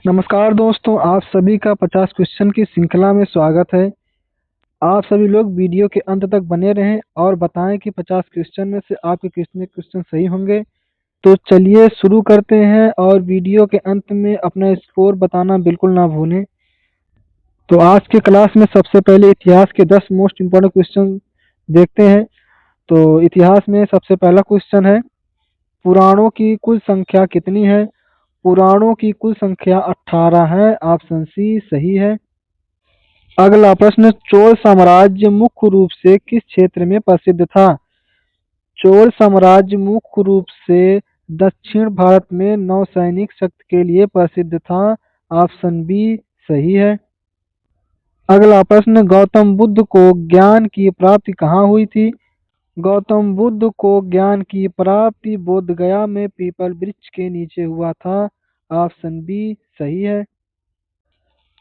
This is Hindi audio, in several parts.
नमस्कार दोस्तों, आप सभी का 50 क्वेश्चन की श्रृंखला में स्वागत है। आप सभी लोग वीडियो के अंत तक बने रहें और बताएं कि 50 क्वेश्चन में से आपके कितने क्वेश्चन सही होंगे। तो चलिए शुरू करते हैं और वीडियो के अंत में अपना स्कोर बताना बिल्कुल ना भूलें। तो आज के क्लास में सबसे पहले इतिहास के 10 मोस्ट इम्पोर्टेंट क्वेश्चन देखते हैं। तो इतिहास में सबसे पहला क्वेश्चन है, पुराणों की कुल संख्या कितनी है? पुराणों की कुल संख्या 18 है। ऑप्शन सी सही है। अगला प्रश्न, चोल साम्राज्य मुख्य रूप से किस क्षेत्र में प्रसिद्ध था? चोल साम्राज्य मुख्य रूप से दक्षिण भारत में नौसैनिक शक्ति के लिए प्रसिद्ध था। ऑप्शन बी सही है। अगला प्रश्न, गौतम बुद्ध को ज्ञान की प्राप्ति कहाँ हुई थी? गौतम बुद्ध को ज्ञान की प्राप्ति बोध गया में पीपल वृक्ष के नीचे हुआ था। ऑप्शन बी सही है।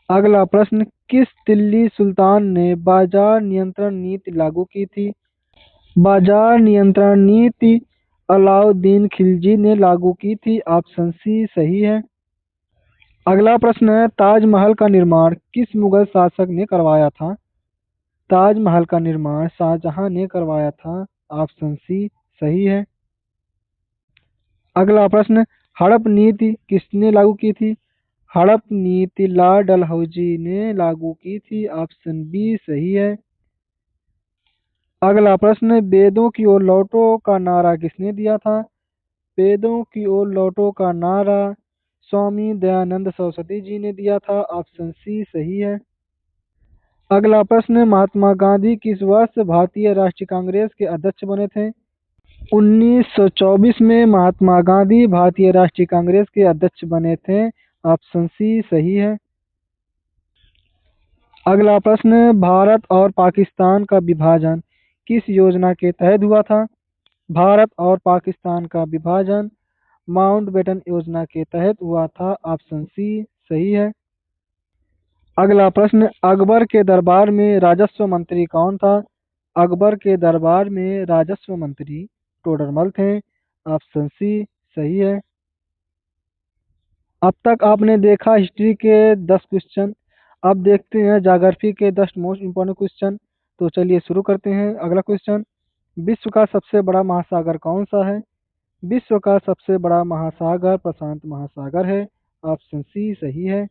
अगला प्रश्न, किस दिल्ली सुल्तान ने बाजार नियंत्रण नीति लागू की थी? बाजार नियंत्रण नीति अलाउद्दीन खिलजी ने लागू की थी। ऑप्शन सी सही है। अगला प्रश्न है, ताजमहल का निर्माण किस मुगल शासक ने करवाया था? ताजमहल का निर्माण शाहजहां ने करवाया था। ऑप्शन सी सही है। अगला प्रश्न, हड़प नीति किसने लागू की थी? हड़प नीति लॉर्ड डलहौजी ने लागू की थी। ऑप्शन बी सही है। अगला प्रश्न, वेदों की ओर लौटो का नारा किसने दिया था? वेदों की ओर लौटो का नारा स्वामी दयानंद सरस्वती जी ने दिया था। ऑप्शन सी सही है। अगला प्रश्न, महात्मा गांधी किस वर्ष भारतीय राष्ट्रीय कांग्रेस के अध्यक्ष बने थे? 1924 में महात्मा गांधी भारतीय राष्ट्रीय कांग्रेस के अध्यक्ष बने थे। ऑप्शन सी सही है। अगला प्रश्न, भारत और पाकिस्तान का विभाजन किस योजना के तहत हुआ था? भारत और पाकिस्तान का विभाजन माउंटबेटन योजना के तहत हुआ था। ऑप्शन सी सही है। अगला प्रश्न, अकबर के दरबार में राजस्व मंत्री कौन था? अकबर के दरबार में राजस्व मंत्री टोडरमल थे। ऑप्शन सी सही है। अब तक आपने देखा हिस्ट्री के 10 क्वेश्चन। अब देखते हैं ज्योग्राफी के 10 मोस्ट इम्पोर्टेंट क्वेश्चन। तो चलिए शुरू करते हैं। अगला क्वेश्चन, विश्व का सबसे बड़ा महासागर कौन सा है? विश्व का सबसे बड़ा महासागर प्रशांत महासागर है। ऑप्शन सी सही है।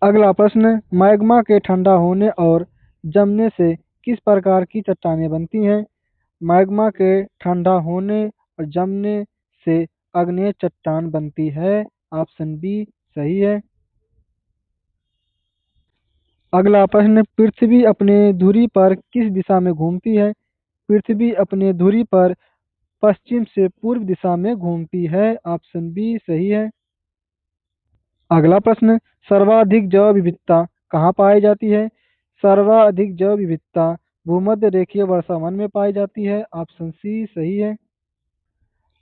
अगला प्रश्न, मैग्मा के ठंडा होने और जमने से किस प्रकार की चट्टानें बनती हैं? मैग्मा के ठंडा होने और जमने से आग्नेय चट्टान बनती है। ऑप्शन बी सही है। अगला प्रश्न, पृथ्वी अपने धुरी पर किस दिशा में घूमती है? पृथ्वी अपने धुरी पर पश्चिम से पूर्व दिशा में घूमती है। ऑप्शन बी सही है। अगला प्रश्न, सर्वाधिक जैव विविधता कहाँ पाई जाती है? सर्वाधिक जैव विविधता भूमध्य रेखीय वर्षावन में पाई जाती है। ऑप्शन सी सही है।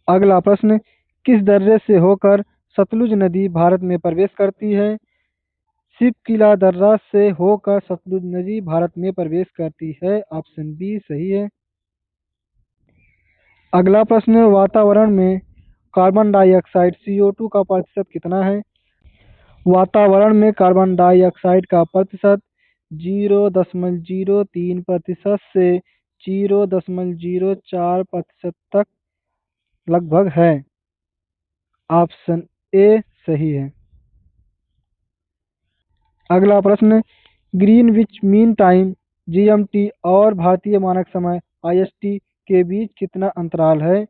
अगला प्रश्न, किस दर्रे से होकर सतलुज नदी भारत में प्रवेश करती है? शिवकिला दर्रा से होकर सतलुज नदी भारत में प्रवेश करती है। ऑप्शन बी सही है। अगला प्रश्न, वातावरण में कार्बन डाइऑक्साइड CO2 का प्रतिशत कितना है? वातावरण में कार्बन डाइऑक्साइड का प्रतिशत 0.03% से 0.04% तक लगभग है। ऑप्शन ए सही है। अगला प्रश्न, ग्रीनविच मीन टाइम GMT और भारतीय मानक समय IST के बीच कितना अंतराल है?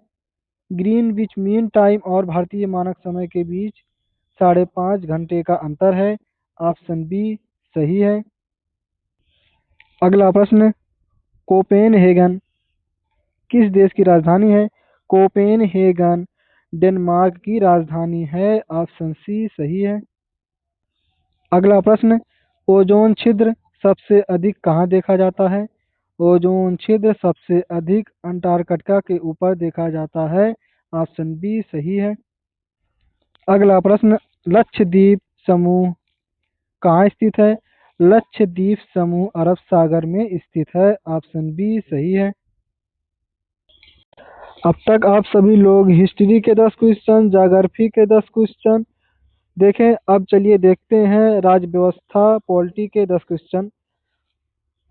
ग्रीनविच मीन टाइम और भारतीय मानक समय के बीच 5.5 घंटे का अंतर है। ऑप्शन बी सही है। अगला प्रश्न, कोपेनहेगन किस देश की राजधानी है? कोपेनहेगन डेनमार्क की राजधानी है। ऑप्शन सी सही है। अगला प्रश्न, ओजोन छिद्र सबसे अधिक कहाँ देखा जाता है? ओजोन छिद्र सबसे अधिक अंटार्कटिका के ऊपर देखा जाता है। ऑप्शन बी सही है। अगला प्रश्न, लक्षद्वीप समूह कहाँ स्थित है? लक्षद्वीप समूह अरब सागर में स्थित है। ऑप्शन बी सही है। अब तक आप सभी लोग हिस्ट्री के 10 क्वेश्चन, ज्योग्राफी के 10 क्वेश्चन, देखें, अब चलिए देखते हैं राज्य व्यवस्था पॉलिटी के 10 क्वेश्चन।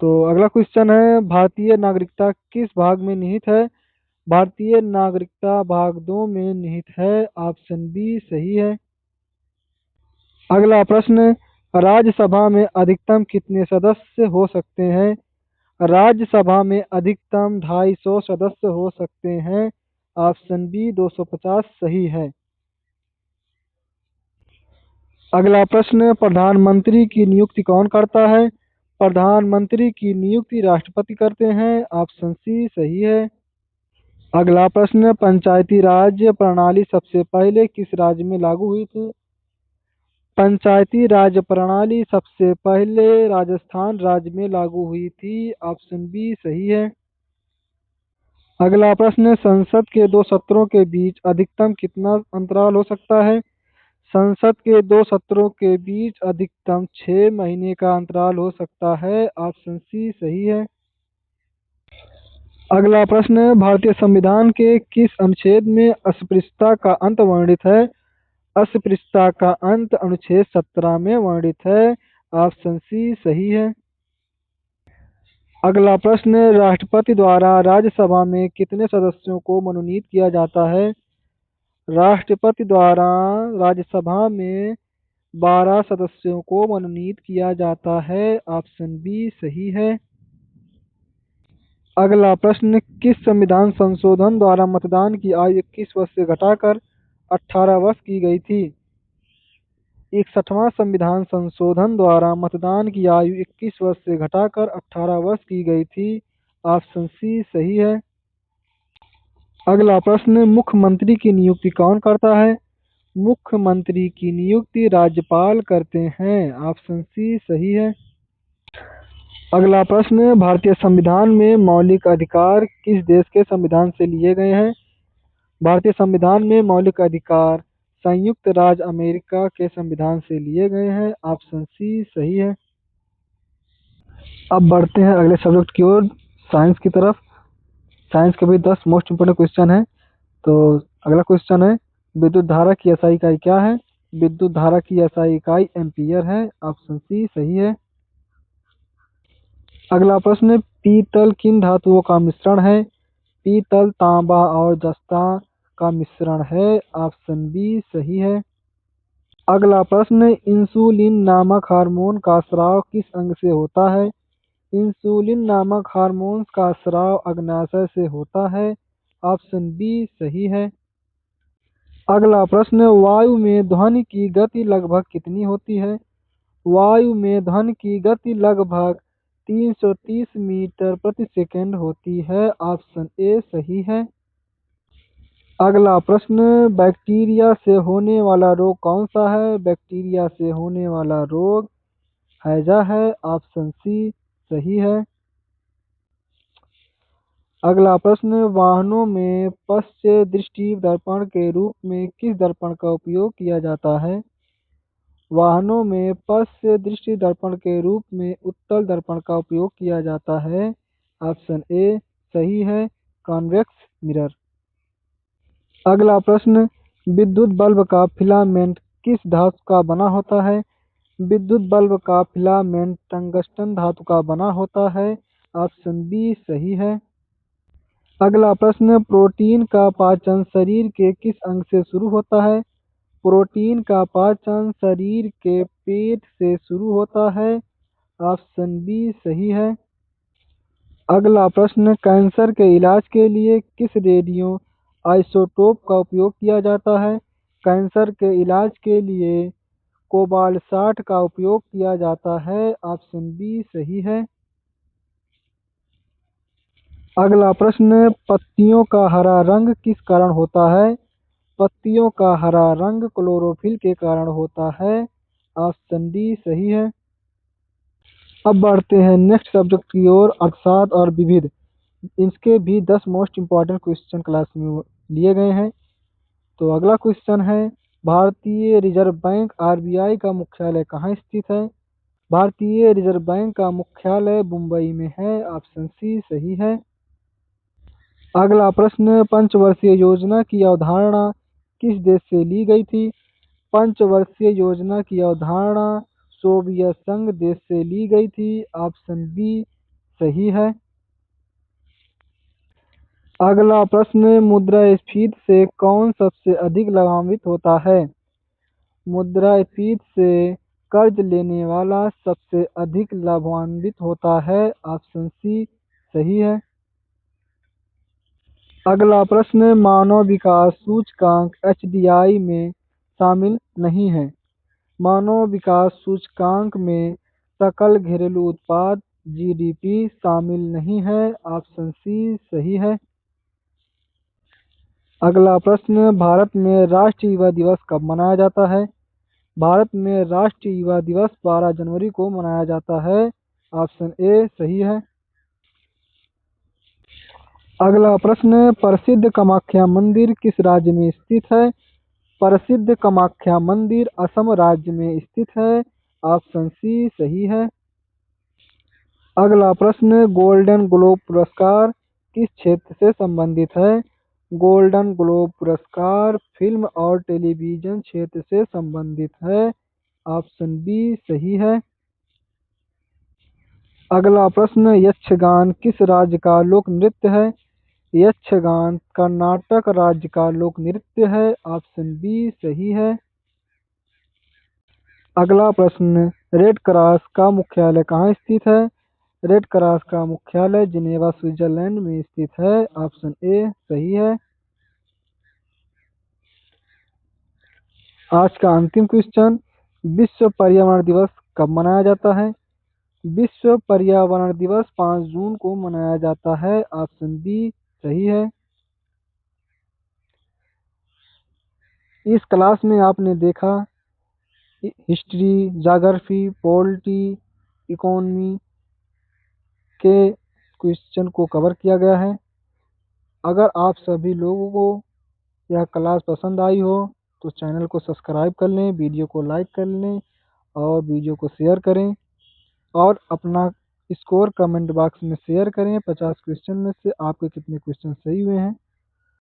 तो अगला क्वेश्चन है, भारतीय नागरिकता किस भाग में निहित है? भारतीय नागरिकता भाग 2 में निहित है। ऑप्शन बी सही है। अगला प्रश्न, राज्यसभा में अधिकतम कितने सदस्य हो सकते हैं? राज्यसभा में अधिकतम 250 सदस्य हो सकते हैं। ऑप्शन बी 250 सही है। अगला प्रश्न, प्रधानमंत्री की नियुक्ति कौन करता है? प्रधानमंत्री की नियुक्ति राष्ट्रपति करते हैं। ऑप्शन सी सही है। अगला प्रश्न, पंचायती राज प्रणाली सबसे पहले किस राज्य में लागू हुई थी? पंचायती राज प्रणाली सबसे पहले राजस्थान राज्य में लागू हुई थी। ऑप्शन बी सही है। अगला प्रश्न, संसद के 2 सत्रों के बीच अधिकतम कितना अंतराल हो सकता है? संसद के 2 सत्रों के बीच अधिकतम 6 महीने का अंतराल हो सकता है। ऑप्शन सी सही है। अगला प्रश्न, भारतीय संविधान के किस अनुच्छेद में अस्पृश्यता का अंत वर्णित है? अस्पृश्यता का अंत अनुच्छेद 17 में वर्णित है। ऑप्शन सी सही है। अगला प्रश्न, राष्ट्रपति द्वारा राज्यसभा में कितने सदस्यों को मनोनीत किया जाता है? राष्ट्रपति द्वारा राज्यसभा में 12 सदस्यों को मनोनीत किया जाता है। ऑप्शन बी सही है। अगला प्रश्न, किस संविधान संशोधन द्वारा मतदान की आयु 21 वर्ष से घटाकर 18 वर्ष की गई थी? 61वां संविधान संशोधन द्वारा मतदान की आयु 21 वर्ष से घटाकर 18 वर्ष की गई थी। ऑप्शन सी सही है। अगला प्रश्न, मुख्यमंत्री की नियुक्ति कौन करता है? मुख्यमंत्री की नियुक्ति राज्यपाल करते हैं। ऑप्शन सी सही है। अगला प्रश्न, भारतीय संविधान में मौलिक अधिकार किस देश के संविधान से लिए गए हैं? भारतीय संविधान में मौलिक अधिकार संयुक्त राज्य अमेरिका के संविधान से लिए गए हैं। ऑप्शन सी सही है। अब बढ़ते हैं अगले सब्जेक्ट की ओर, साइंस की तरफ। साइंस के भी 10 मोस्ट इंपोर्टेंट क्वेश्चन है। तो अगला क्वेश्चन है, विद्युत धारा की एसआई इकाई क्या है? विद्युत धारा की एसआई इकाई एम्पियर है। ऑप्शन सी सही है। अगला प्रश्न, पीतल किन धातुओं का मिश्रण है? पीतल तांबा और जस्ता का मिश्रण है। ऑप्शन बी सही है। अगला प्रश्न, इंसुलिन नामक हार्मोन का स्राव किस अंग से होता है? इंसुलिन नामक हार्मोन का स्राव अग्नाशय से होता है। ऑप्शन बी सही है। अगला प्रश्न, वायु में ध्वनि की गति लगभग कितनी होती है? वायु में ध्वनि की गति लगभग 330 मीटर प्रति सेकंड होती है। ऑप्शन ए सही है। अगला प्रश्न, बैक्टीरिया से होने वाला रोग कौन सा है? बैक्टीरिया से होने वाला रोग हैजा है। ऑप्शन सी सही है। अगला प्रश्न, वाहनों में पश्च दृष्टि दर्पण के रूप में किस दर्पण का उपयोग किया जाता है? वाहनों में पश्च दृष्टि दर्पण के रूप में उत्तल दर्पण का उपयोग किया जाता है। ऑप्शन ए सही है, कॉन्वेक्स मिरर। अगला प्रश्न, विद्युत बल्ब का फिलामेंट किस धातु का बना होता है? विद्युत बल्ब का फिलामेंट टंगस्टन धातु का बना होता है। ऑप्शन बी सही है। अगला प्रश्न, प्रोटीन का पाचन शरीर के किस अंग से शुरू होता है? प्रोटीन का पाचन शरीर के पेट से शुरू होता है। ऑप्शन बी सही है। अगला प्रश्न, कैंसर के इलाज के लिए किस रेडियो आइसोटोप का उपयोग किया जाता है? कैंसर के इलाज के लिए कोबाल्ट 60 का उपयोग किया जाता है। ऑप्शन बी सही है। अगला प्रश्न, पत्तियों का हरा रंग किस कारण होता है? पत्तियों का हरा रंग क्लोरोफिल के कारण होता है। ऑप्शन डी सही है। अब बढ़ते हैं नेक्स्ट सब्जेक्ट की ओर, अर्थशास्त्र और विविध। इसके भी 10 मोस्ट इंपॉर्टेंट क्वेश्चन क्लास में लिए गए हैं। तो अगला क्वेश्चन है, भारतीय रिजर्व बैंक आरबीआई का मुख्यालय कहाँ स्थित है? भारतीय रिजर्व बैंक का मुख्यालय मुंबई में है। ऑप्शन सी सही है। अगला प्रश्न, पंचवर्षीय योजना की अवधारणा किस देश से ली गई थी? पंचवर्षीय योजना की अवधारणा सोवियत संघ देश से ली गई थी। ऑप्शन बी सही है। अगला प्रश्न, मुद्रास्फीति से कौन सबसे अधिक लाभान्वित होता है? मुद्रास्फीति से कर्ज लेने वाला सबसे अधिक लाभान्वित होता है। ऑप्शन सी सही है। अगला प्रश्न, मानव विकास सूचकांक HDI में शामिल नहीं है। मानव विकास सूचकांक में सकल घरेलू उत्पाद GDP शामिल नहीं है। ऑप्शन सी सही है। अगला प्रश्न, भारत में राष्ट्रीय युवा दिवस कब मनाया जाता है? भारत में राष्ट्रीय युवा दिवस 12 जनवरी को मनाया जाता है। ऑप्शन ए सही है। अगला प्रश्न, प्रसिद्ध कामाख्या मंदिर किस राज्य में स्थित है? प्रसिद्ध कामाख्या मंदिर असम राज्य में स्थित है। ऑप्शन सी सही है। अगला प्रश्न, गोल्डन ग्लोब पुरस्कार किस क्षेत्र से संबंधित है? गोल्डन ग्लोब पुरस्कार फिल्म और टेलीविजन क्षेत्र से संबंधित है। ऑप्शन बी सही है। अगला प्रश्न, यक्षगान किस राज्य का लोक नृत्य है? यक्षगान कर्नाटक राज्य का लोक नृत्य है। ऑप्शन बी सही है। अगला प्रश्न, रेड क्रॉस का मुख्यालय कहाँ स्थित है? रेड क्रॉस का मुख्यालय जिनेवा स्विट्जरलैंड में स्थित है। ऑप्शन ए सही है। आज का अंतिम क्वेश्चन, विश्व पर्यावरण दिवस कब मनाया जाता है? विश्व पर्यावरण दिवस 5 जून को मनाया जाता है। ऑप्शन बी सही है। इस क्लास में आपने देखा हिस्ट्री, ज्योग्राफी, पॉलिटी, इकोनॉमी के क्वेश्चन को कवर किया गया है। अगर आप सभी लोगों को यह क्लास पसंद आई हो तो चैनल को सब्सक्राइब कर लें, वीडियो को लाइक कर लें और वीडियो को शेयर करें और अपना स्कोर कमेंट बॉक्स में शेयर करें। 50 क्वेश्चन में से आपके कितने क्वेश्चन सही हुए हैं।